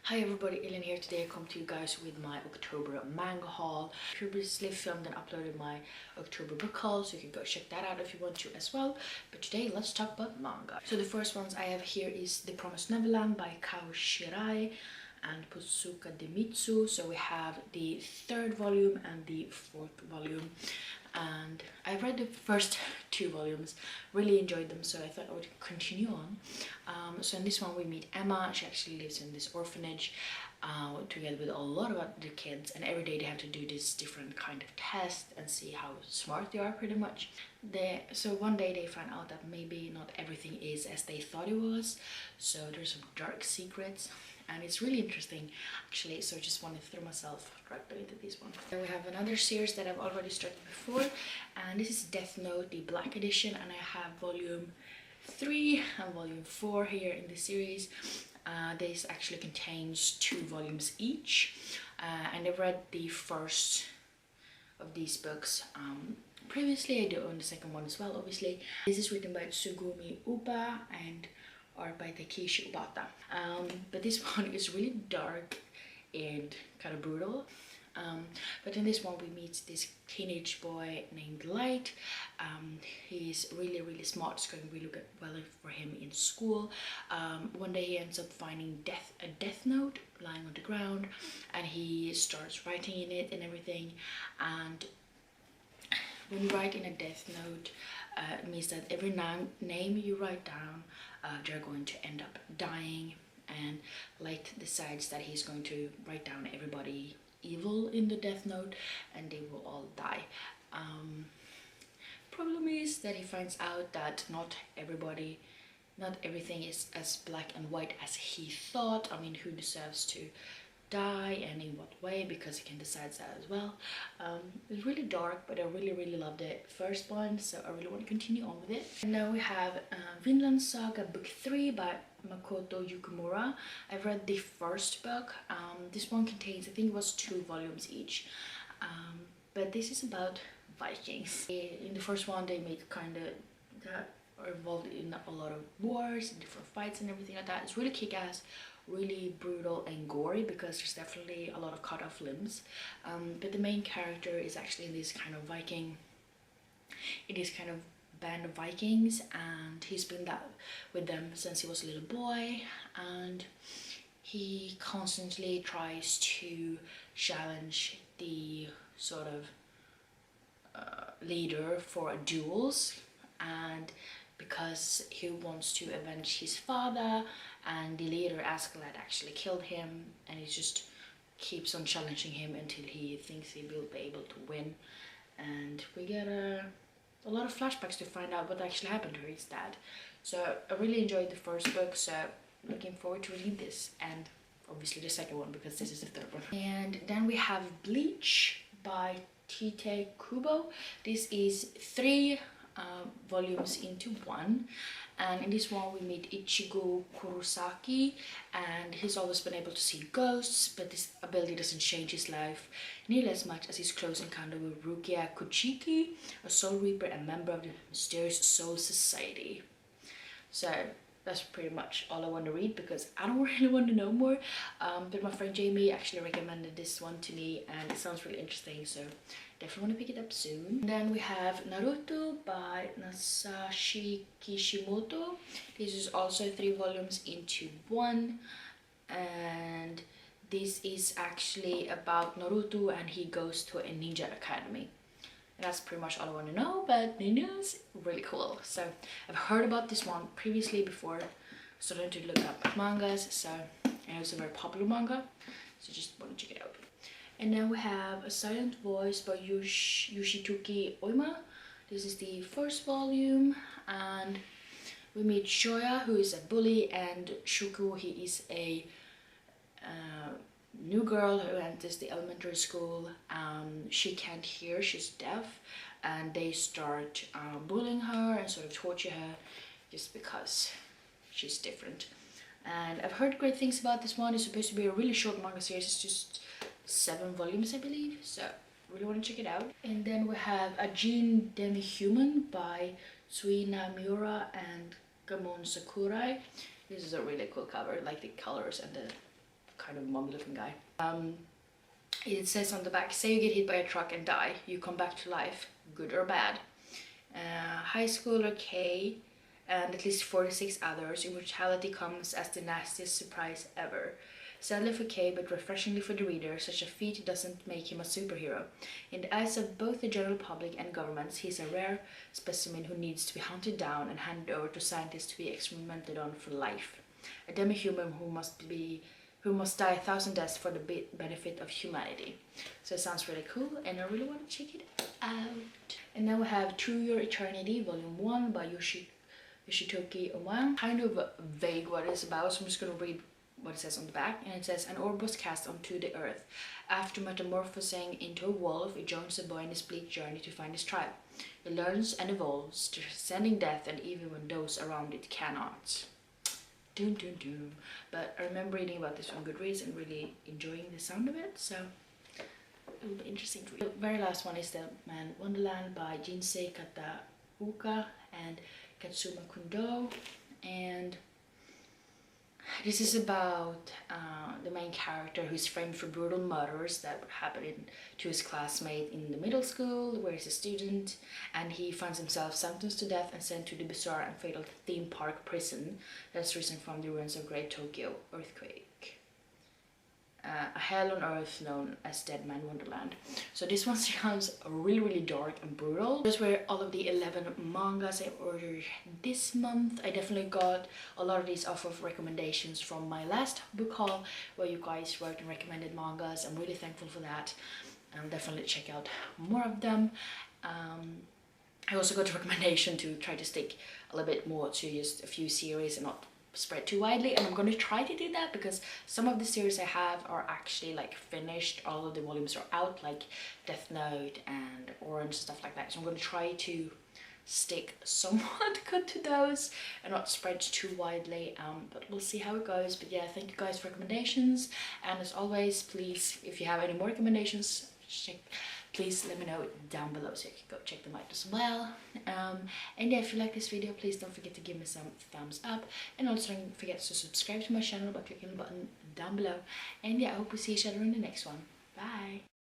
Hi everybody, Ellen here. Today I come to you guys with my October manga haul. I previously filmed and uploaded my October book haul, so you can go check that out if you want to as well. But today let's talk about manga. So the first ones I have here is The Promised Neverland by Kao Shirai and Posuka Demitsu. So we have the third volume and the fourth volume, and I read the first two volumes, really enjoyed them, so I thought I would continue on. So in this one we meet Emma. She actually lives in this orphanage together with a lot of other kids, and every day they have to do this different kind of test and see how smart they are pretty much. So one day they find out that maybe not everything is as they thought it was, so there's some dark secrets. And it's really interesting actually, so I just want to throw myself directly into this one. Then we have another series that I've already started before, and this is Death Note, the Black Edition, and I have volume 3 and volume 4 here in the series. This actually contains 2 volumes each, and I've read the first of these books previously. I do own the second one as well, obviously. This is written by Tsugumi Uba and art by Takeshi Obata. But this one is really dark and kind of brutal. But in this one we meet this teenage boy named Light. He's really smart. It's going really well for him in school. One day he ends up finding a death note lying on the ground, and he starts writing in it and everything. And when you write in a death note, it means that every name you write down, they're going to end up dying. And Light decides that he's going to write down everybody evil in the death note, and they will all die. Problem is that he finds out that not everything is as black and white as he thought. I mean, who deserves to die and in what way, because he can decide that as well. It's really dark, but I really loved the first one, so I really want to continue on with it. And now we have Vinland Saga book 3 by Makoto Yukimura. I've read the first book. This one contains, I think it was 2 volumes each, but this is about Vikings. In the first one they made kind of that are involved in a lot of wars, different fights and everything like that. It's really kick-ass, really brutal and gory, because there's definitely a lot of cut off limbs. But the main character is actually in this kind of Viking, it is kind of band of Vikings, and he's been with them since he was a little boy, and he constantly tries to challenge the sort of leader for duels, and because he wants to avenge his father, and the leader Askeladd actually killed him, and he just keeps on challenging him until he thinks he will be able to win. And we get a lot of flashbacks to find out what actually happened to his dad. So I really enjoyed the first book, so looking forward to reading this, and obviously the second one, because this is the third one. And then we have Bleach by Tite Kubo. This is 3 volumes into 1, and in this one we meet Ichigo Kurosaki, and he's always been able to see ghosts, but this ability doesn't change his life nearly as much as his close encounter with Rukia Kuchiki, a soul reaper and member of the mysterious Soul Society. So that's pretty much all I want to read, because I don't really want to know more. But my friend Jamie actually recommended this one to me, and it sounds really interesting, so definitely want to pick it up soon. And then we have Naruto by Masashi Kishimoto. This is also 3 volumes into 1, and this is actually about Naruto, and he goes to a ninja academy. And that's pretty much all I want to know, but ninjas, really cool. So I've heard about this one previously before starting to look up mangas, so, and it's a very popular manga, so just want to check it out. And then we have A Silent Voice by Yoshituki Oima. This is the first volume, and we meet Shoya, who is a bully, and Shuku, he is a new girl who enters the elementary school. She can't hear, she's deaf, and they start bullying her and sort of torture her just because she's different. And I've heard great things about this one. It's supposed to be a really short manga series. It's just 7 volumes, I believe, so really want to check it out. And then we have A Gene Demi-Human by Suina Miura and Gamon Sakurai. This is a really cool cover, like the colors and the kind of mom looking guy. It says on the back, say you get hit by a truck and die, you come back to life, good or bad. High schooler K and at least 46 others, immortality comes as the nastiest surprise ever. Sadly for Kay, but refreshingly for the reader, such a feat doesn't make him a superhero. In the eyes of both the general public and governments, he is a rare specimen who needs to be hunted down and handed over to scientists to be experimented on for life. A demi-human who must die 1,000 deaths for the benefit of humanity. So it sounds really cool, and I really want to check it out. And now we have To Your Eternity, Volume 1 by Yoshitoki Oman. Kind of vague what it's about, so I'm just going to read what it says on the back. And it says, an orb was cast onto the earth. After metamorphosing into a wolf, it joins the boy in his bleak journey to find his tribe. It learns and evolves, transcending death and even when those around it cannot. Doom, doom, doom. But I remember reading about this on Goodreads and really enjoying the sound of it, so it will be interesting to read. The very last one is The Man Wonderland by Jinsei Kataoka and Katsuma Kundo, and this is about the main character who's framed for brutal murders that happened to his classmate in the middle school, where he's a student, and he finds himself sentenced to death and sent to the bizarre and fatal theme park prison that's risen from the ruins of Great Tokyo earthquake. A hell on earth known as Dead Man Wonderland. So this one sounds really dark and brutal. Those were all of the 11 mangas I ordered this month. I definitely got a lot of these off of recommendations from my last book haul, where you guys wrote and recommended mangas. I'm really thankful for that. Definitely check out more of them. I also got a recommendation to try to stick a little bit more to just a few series and not spread too widely, and I'm going to try to do that because some of the series I have are actually like finished. All of the volumes are out, like Death Note and Orange, stuff like that, so I'm going to try to stick somewhat good to those and not spread too widely, but we'll see how it goes. But yeah, thank you guys for recommendations, and as always, please, if you have any more recommendations, please let me know down below so you can go check them out as well. And yeah, if you like this video, please don't forget to give me some thumbs up, and also don't forget to subscribe to my channel by clicking the button down below. And yeah, I hope we see each other in the next one. Bye!